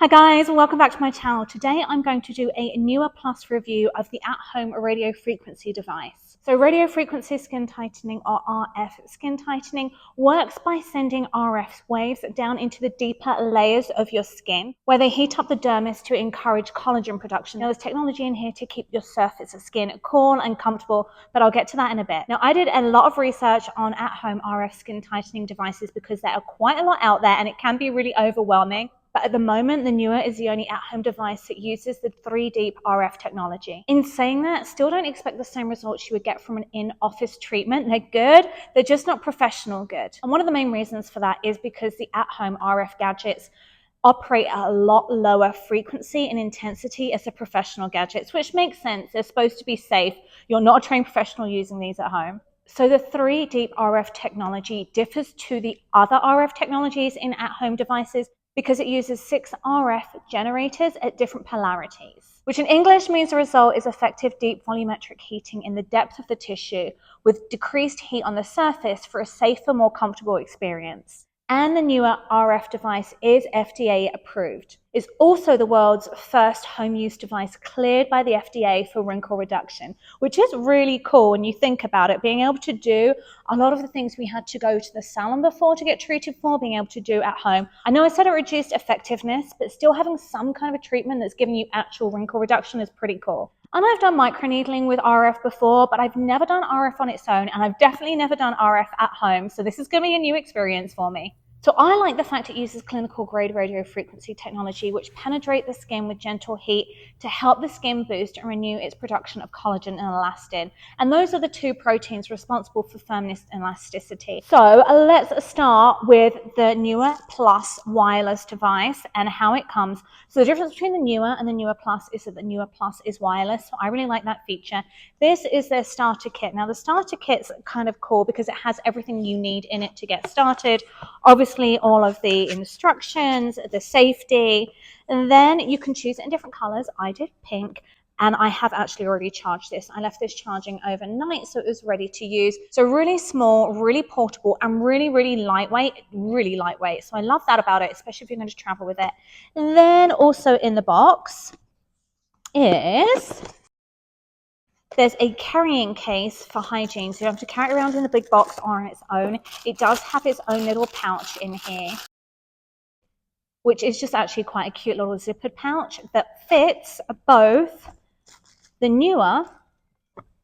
Hi guys, welcome back to my channel. Today I'm going to do a NEWA Plus review of the at-home radio frequency device. So radio frequency skin tightening, or RF skin tightening, works by sending RF waves down into the deeper layers of your skin where they heat up the dermis to encourage collagen production. Now there's technology in here to keep your surface of skin cool and comfortable, but I'll get to that in a bit. Now I did a lot of research on at-home RF skin tightening devices because there are quite a lot out there and it can be really overwhelming. But at the moment, the NEWA is the only at-home device that uses the 3-deep RF technology. In saying that, still don't expect the same results you would get from an in-office treatment. They're good, they're just not professional good. And one of the main reasons for that is because the at-home RF gadgets operate at a lot lower frequency and intensity as the professional gadgets, which makes sense. They're supposed to be safe. You're not a trained professional using these at home. So the 3-deep RF technology differs to the other RF technologies in at-home devices because it uses 6 RF generators at different polarities, which in English means the result is effective deep volumetric heating in the depth of the tissue with decreased heat on the surface for a safer, more comfortable experience. And the NEWA RF device is FDA approved. It's also the world's first home use device cleared by the FDA for wrinkle reduction, which is really cool when you think about it, being able to do a lot of the things we had to go to the salon before to get treated for, being able to do at home. I know I said it reduced effectiveness, but still having some kind of a treatment that's giving you actual wrinkle reduction is pretty cool. And I've done microneedling with RF before, but I've never done RF on its own, and I've definitely never done RF at home, so this is going to be a new experience for me. So I like the fact it uses clinical grade radio frequency technology which penetrate the skin with gentle heat to help the skin boost and renew its production of collagen and elastin. And those are the 2 proteins responsible for firmness and elasticity. So let's start with the NEWA Plus wireless device and how it comes. So the difference between the NEWA and the NEWA Plus is that the NEWA Plus is wireless. So I really like that feature. This is their starter kit. Now the starter kit's kind of cool because it has everything you need in it to get started. Obviously all of the instructions, the safety, and then you can choose it in different colors. I did pink, and I have actually already charged this. I left this charging overnight, so it was ready to use. So really small, really portable, and really lightweight, So I love that about it, especially if you're going to travel with it. And then also in the box is there's a carrying case for hygiene, so you don't have to carry it around in the big box or on its own. It does have its own little pouch in here, which is just actually quite a cute little zippered pouch that fits both the NEWA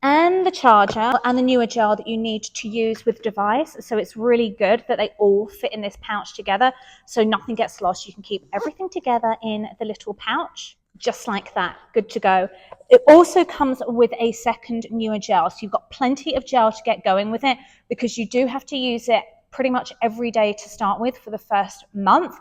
and the charger and the NEWA gel that you need to use with the device. So it's really good that they all fit in this pouch together so nothing gets lost. You can keep everything together in the little pouch. Just like that, good to go. It also comes with a second NEWA gel, so you've got plenty of gel to get going with it because you do have to use it pretty much every day to start with for the first month,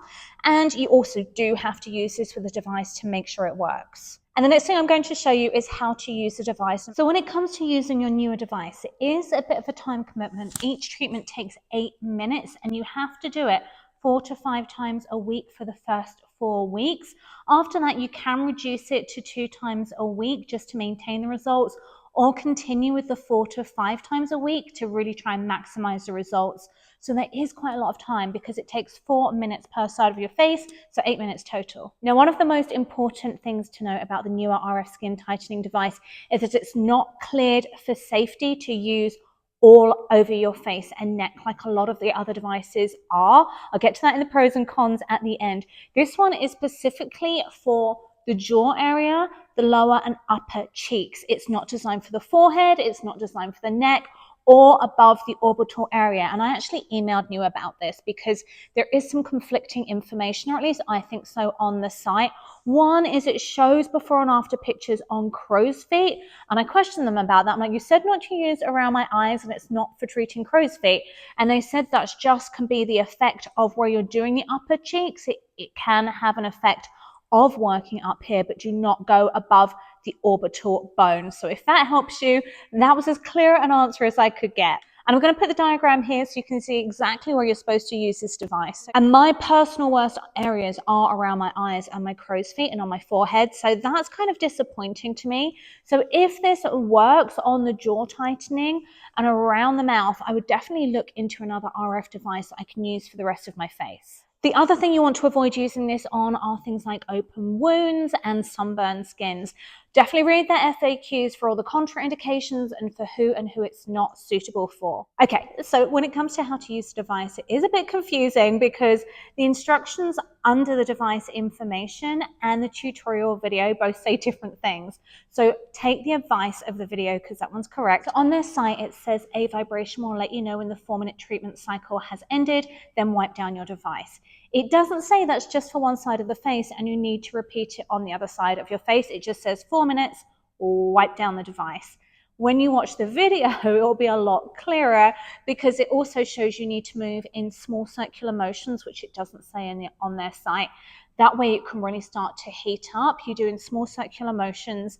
and you also do have to use this with the device to make sure it works. And the next thing I'm going to show you is how to use the device. So when it comes to using your NEWA device, it is a bit of a time commitment. Each treatment takes 8 minutes and you have to do it 4 to 5 times a week for the first 4 weeks. After that, you can reduce it to 2 times a week just to maintain the results, or continue with the 4 to 5 times a week to really try and maximize the results. So there is quite a lot of time because it takes 4 minutes per side of your face, so 8 minutes total. Now, one of the most important things to know about the NEWA RF skin tightening device is that it's not cleared for safety to use all over your face and neck like a lot of the other devices are. I'll get to that in the pros and cons at the end. This one is specifically for the jaw area, the lower and upper cheeks. It's not designed for the forehead, it's not designed for the neck or above the orbital area. And I actually emailed you about this because there is some conflicting information, or at least I think so, on the site. One is it shows before and after pictures on crow's feet, and I questioned them about that. I'm like, you said not to use around my eyes and it's not for treating crow's feet. And they said that's just can be the effect of where you're doing the upper cheeks. It can have an effect of working up here, but do not go above the orbital bone. So if that helps you, that was as clear an answer as I could get. And I'm going to put the diagram here so you can see exactly where you're supposed to use this device. And my personal worst areas are around my eyes and my crow's feet and on my forehead. So that's kind of disappointing to me. So if this works on the jaw tightening and around the mouth, I would definitely look into another RF device I can use for the rest of my face. The other thing you want to avoid using this on are things like open wounds and sunburned skins. Definitely read their FAQs for all the contraindications and for who and who it's not suitable for. Okay, so when it comes to how to use the device, it is a bit confusing because the instructions under the device information and the tutorial video both say different things. So take the advice of the video because that one's correct. On their site, it says a vibration will let you know when the 4-minute treatment cycle has ended, then wipe down your device. It doesn't say that's just for one side of the face and you need to repeat it on the other side of your face. It just says 4 minutes, wipe down the device. When you watch the video, it will be a lot clearer because it also shows you need to move in small circular motions, which it doesn't say on their site. That way it can really start to heat up. You do in small circular motions.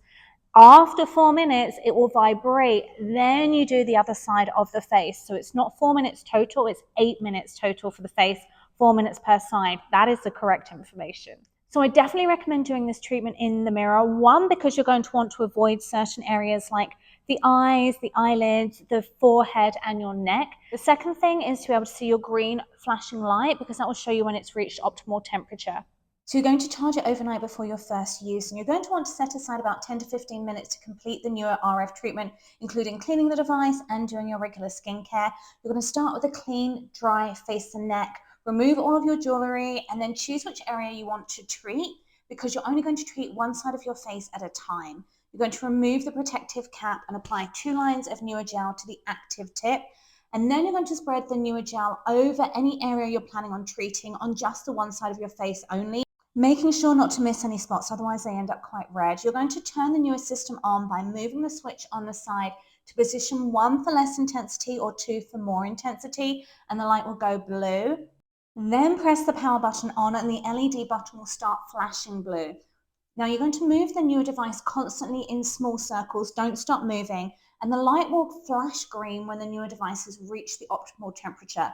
After 4 minutes, it will vibrate. Then you do the other side of the face. So it's not 4 minutes total, it's 8 minutes total for the face, 4 minutes per side. That is the correct information. So I definitely recommend doing this treatment in the mirror. One, because you're going to want to avoid certain areas like the eyes, the eyelids, the forehead, and your neck. The second thing is to be able to see your green flashing light because that will show you when it's reached optimal temperature. So you're going to charge it overnight before your first use, and you're going to want to set aside about 10 to 15 minutes to complete the Newa RF treatment, including cleaning the device and doing your regular skincare. You're going to start with a clean, dry face and neck, remove all of your jewelry, and then choose which area you want to treat because you're only going to treat one side of your face at a time. You're going to remove the protective cap and apply 2 lines of Newa gel to the active tip. And then you're going to spread the Newa gel over any area you're planning on treating on just the one side of your face only, making sure not to miss any spots, otherwise they end up quite red. You're going to turn the Newa system on by moving the switch on the side to position 1 for less intensity or 2 for more intensity, and the light will go blue. Then press the power button on and the LED button will start flashing blue. Now you're going to move the Newa device constantly in small circles, don't stop moving, and the light will flash green when the Newa device has reached the optimal temperature.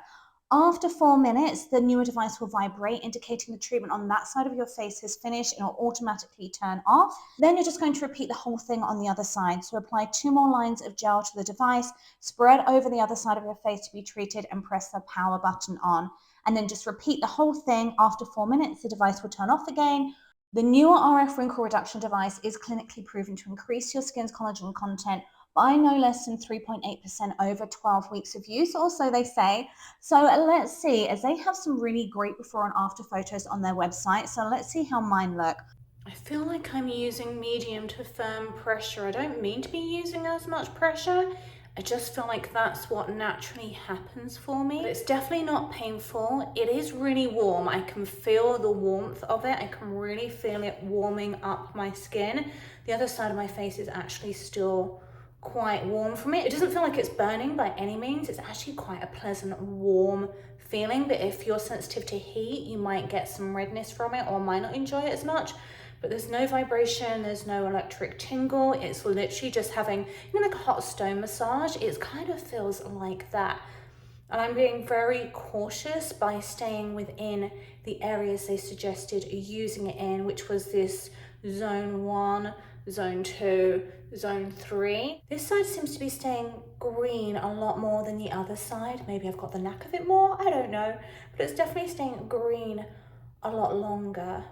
After 4 minutes, the Newa device will vibrate, indicating the treatment on that side of your face has finished and it will automatically turn off. Then you're just going to repeat the whole thing on the other side. So apply 2 more lines of gel to the device, spread over the other side of your face to be treated, and press the power button on. And then just repeat the whole thing. After 4 minutes, the device will turn off again. The Newa RF wrinkle reduction device is clinically proven to increase your skin's collagen content by no less than 3.8% over 12 weeks of use, or so they say. So let's see, as they have some really great before and after photos on their website. So let's see how mine look. I feel like I'm using medium to firm pressure. I don't mean to be using as much pressure. I just feel like that's what naturally happens for me. But it's definitely not painful. It is really warm. I can feel the warmth of it. I can really feel it warming up my skin. The other side of my face is actually still quite warm from it. It doesn't feel like it's burning by any means. It's actually quite a pleasant, warm feeling. But if you're sensitive to heat, you might get some redness from it or might not enjoy it as much. But there's no vibration, there's no electric tingle. It's literally just having, like a hot stone massage. It kind of feels like that. And I'm being very cautious by staying within the areas they suggested using it in, which was this zone 1, zone 2, zone 3. This side seems to be staying green a lot more than the other side. Maybe I've got the knack of it more, I don't know. But it's definitely staying green a lot longer.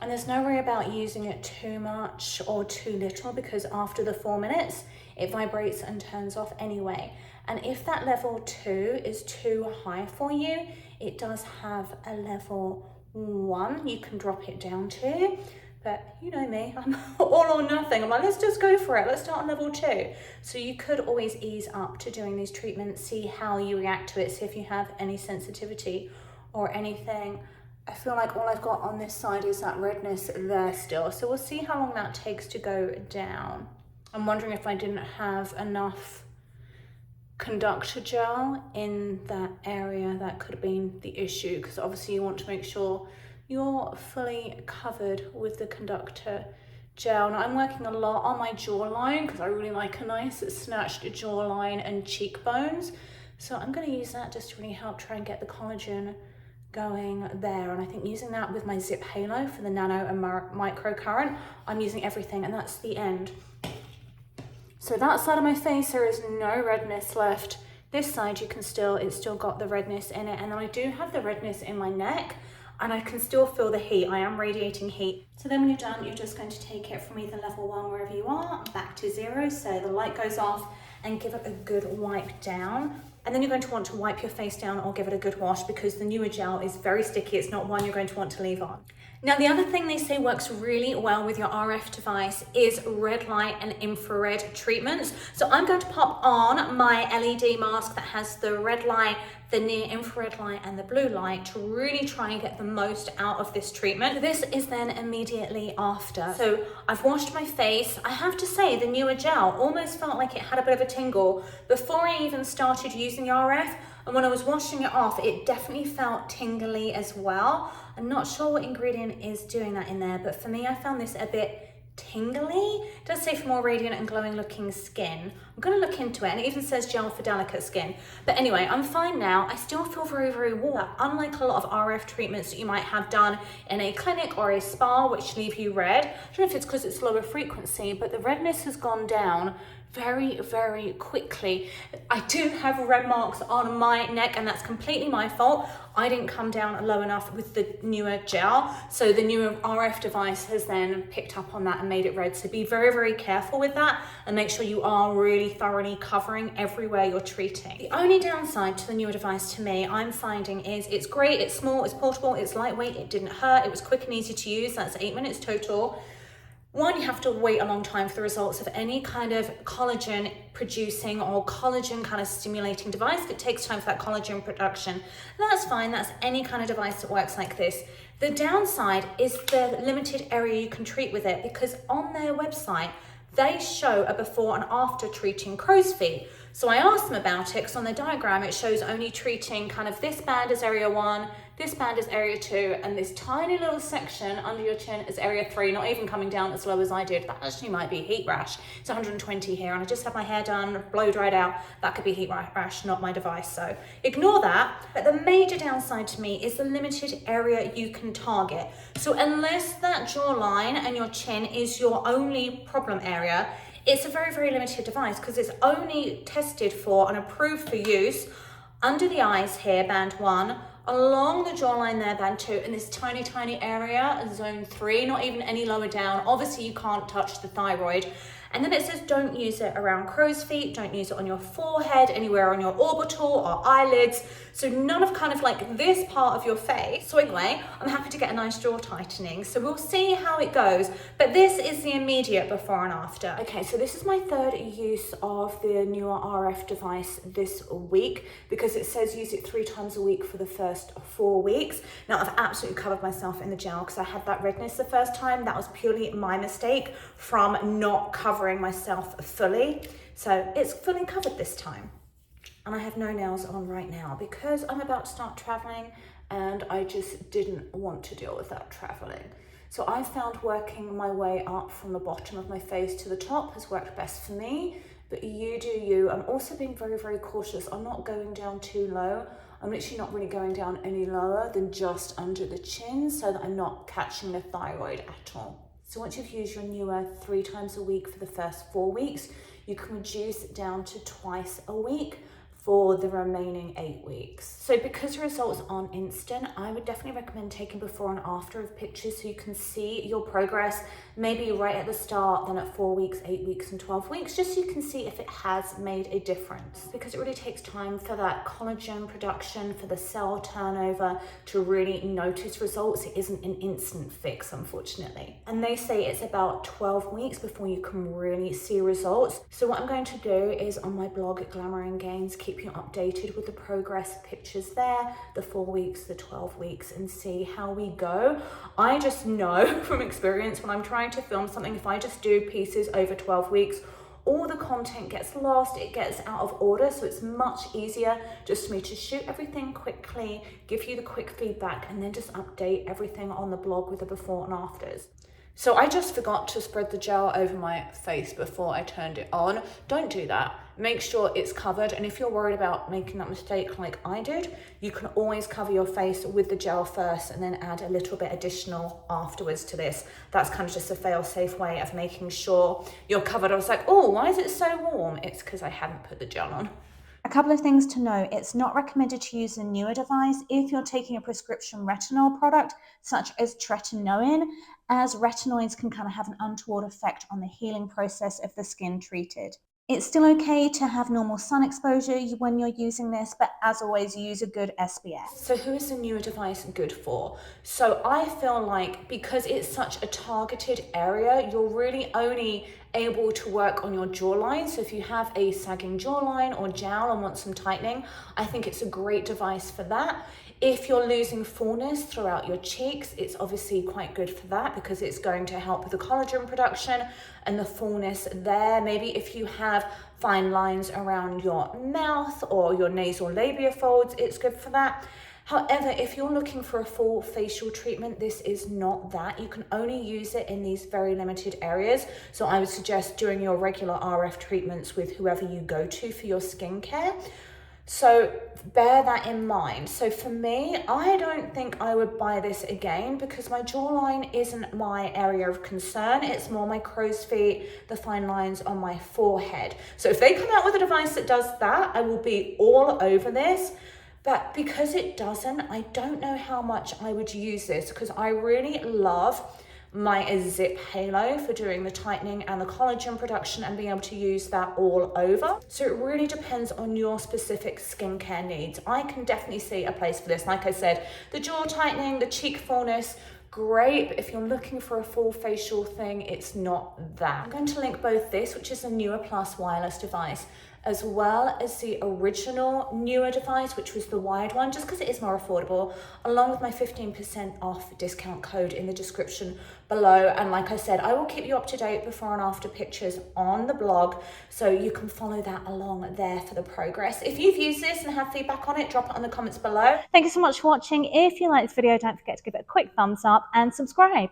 And there's no worry about using it too much or too little because after the 4 minutes, it vibrates and turns off anyway. And if that level 2 is too high for you, it does have a level 1 you can drop it down to. But you know me, I'm all or nothing. I'm like, let's just go for it. Let's start on level 2. So you could always ease up to doing these treatments, see how you react to it, see if you have any sensitivity or anything. I feel like all I've got on this side is that redness there still. So we'll see how long that takes to go down. I'm wondering if I didn't have enough conductor gel in that area. That could have been the issue because obviously you want to make sure you're fully covered with the conductor gel. Now I'm working a lot on my jawline because I really like a nice snatched jawline and cheekbones. So I'm going to use that just to really help try and get the collagen going there. And I think using that with my zip halo for the nano and micro current, I'm using everything, and that's the end. So that side of my face, there is no redness left. This side it's still got the redness in it, and then I do have the redness in my neck, and I can still feel the heat. I am radiating heat. So then when you're done, you're just going to take it from either level 1, wherever you are, back to 0. So the light goes off, and give it a good wipe down. And then you're going to want to wipe your face down or give it a good wash, because the NEWA gel is very sticky. It's not one you're going to want to leave on. Now, the other thing they say works really well with your RF device is red light and infrared treatments. So I'm going to pop on my LED mask that has the red light, the near infrared light, and the blue light to really try and get the most out of this treatment. This is then immediately after. So I've washed my face. I have to say the NEWA gel almost felt like it had a bit of a tingle before I even started using the RF. And when I was washing it off, it definitely felt tingly as well. I'm not sure what ingredient is doing that in there, but for me, I found this a bit tingly. It does say for more radiant and glowing looking skin. I'm going to look into it, and it even says gel for delicate skin. But anyway, I'm fine now. I still feel very, very warm. Unlike a lot of RF treatments that you might have done in a clinic or a spa, which leave you red. I don't know if it's because it's lower frequency, but the redness has gone down very, very quickly. I do have red marks on my neck, and that's completely my fault. I didn't come down low enough with the NEWA gel, so the NEWA RF device has then picked up on that and made it red. So be very, very careful with that, and make sure you are really thoroughly covering everywhere you're treating. The only downside to the NEWA device to me, I'm finding, is it's great, it's small, it's portable, it's lightweight, it didn't hurt, it was quick and easy to use. That's 8 minutes total. One, you have to wait a long time for the results of any kind of collagen producing or collagen kind of stimulating device. It takes time for that collagen production. And that's fine, that's any kind of device that works like this. The downside is the limited area you can treat with it, because on their website, they show a before and after treating crow's feet. So I asked them about it, because on their diagram, it shows only treating kind of this band as area 1, this band is area 2, and this tiny little section under your chin is area 3, not even coming down as low as I did. That actually might be heat rash. It's 120 here, and I just had my hair done, blow dried out. That could be heat rash, not my device, so ignore that. But the major downside to me is the limited area you can target. So unless that jawline and your chin is your only problem area, it's a very, very limited device, because it's only tested for and approved for use under the eyes here, band 1, along the jawline there, band 2, and this tiny, tiny area, zone 3, not even any lower down. Obviously, you can't touch the thyroid. And then it says don't use it around crow's feet, don't use it on your forehead, anywhere on your orbital or eyelids. So none of kind of like this part of your face. So anyway, I'm happy to get a nice jaw tightening. So we'll see how it goes. But this is the immediate before and after. Okay, so this is my third use of the NEWA RF device this week, because it says use it 3 times a week for the first 4 weeks. Now I've absolutely covered myself in the gel because I had that redness the first time. That was purely my mistake from not covering myself fully. So it's fully covered this time. And I have no nails on right now because I'm about to start traveling, and I just didn't want to deal with that traveling. So I found working my way up from the bottom of my face to the top has worked best for me, but you do you. I'm also being very, very cautious. I'm not going down too low. I'm literally not really going down any lower than just under the chin, so that I'm not catching the thyroid at all. So once you've used your NEWA 3 times a week for the first 4 weeks, you can reduce it down to twice a week for the remaining 8 weeks. So because the results aren't instant, I would definitely recommend taking before and after of pictures so you can see your progress, maybe right at the start, then at 4 weeks, 8 weeks, and 12 weeks, just so you can see if it has made a difference. Because it really takes time for that collagen production, for the cell turnover to really notice results. It isn't an instant fix, unfortunately. And they say it's about 12 weeks before you can really see results. So what I'm going to do is on my blog at Glamour and Gains, keep you updated with the progress pictures there, the 4 weeks, the 12 weeks, and see how we go. I just know from experience when I'm trying to film something, if I just do pieces over 12 weeks, all the content gets lost, it gets out of order, so it's much easier just for me to shoot everything quickly, give you the quick feedback, and then just update everything on the blog with the before and afters. So I just forgot to spread the gel over my face before I turned it on. Don't do that. Make sure it's covered. And if you're worried about making that mistake like I did, you can always cover your face with the gel first and then add a little bit additional afterwards to this. That's kind of just a fail-safe way of making sure you're covered. I was like, oh, why is it so warm? It's because I hadn't put the gel on. couple of things to know. It's not recommended to use a NEWA device if you're taking a prescription retinol product, such as tretinoin, as retinoids can kind of have an untoward effect on the healing process of the skin treated. It's still okay to have normal sun exposure when you're using this, but as always, use a good SPF. So who is the NEWA device good for? So I feel like because it's such a targeted area, you're really only able to work on your jawline. So if you have a sagging jawline or jowl and want some tightening, I think it's a great device for that. If you're losing fullness throughout your cheeks, it's obviously quite good for that because it's going to help with the collagen production and the fullness there. Maybe if you have fine lines around your mouth or your nasal labia folds, it's good for that. However, if you're looking for a full facial treatment, this is not that. You can only use it in these very limited areas. So I would suggest doing your regular RF treatments with whoever you go to for your skincare. So bear that in mind. So for me, I don't think I would buy this again because my jawline isn't my area of concern. It's more my crow's feet, the fine lines on my forehead. So if they come out with a device that does that, I will be all over this. But because it doesn't, I don't know how much I would use this because I really love my zip halo for doing the tightening and the collagen production and being able to use that all over. So it really depends on your specific skincare needs. I can definitely see a place for this. Like I said, the jaw tightening, the cheek fullness, great, but if you're looking for a full facial thing, it's not that. I'm going to link both this, which is a NEWA Plus wireless device, as well as the original NEWA device, which was the wired one, just because it is more affordable, along with my 15% off discount code in the description below. And like I said, I will keep you up to date before and after pictures on the blog, so you can follow that along there for the progress. If you've used this and have feedback on it, drop it in the comments below. Thank you so much for watching. If you like this video, don't forget to give it a quick thumbs up and subscribe.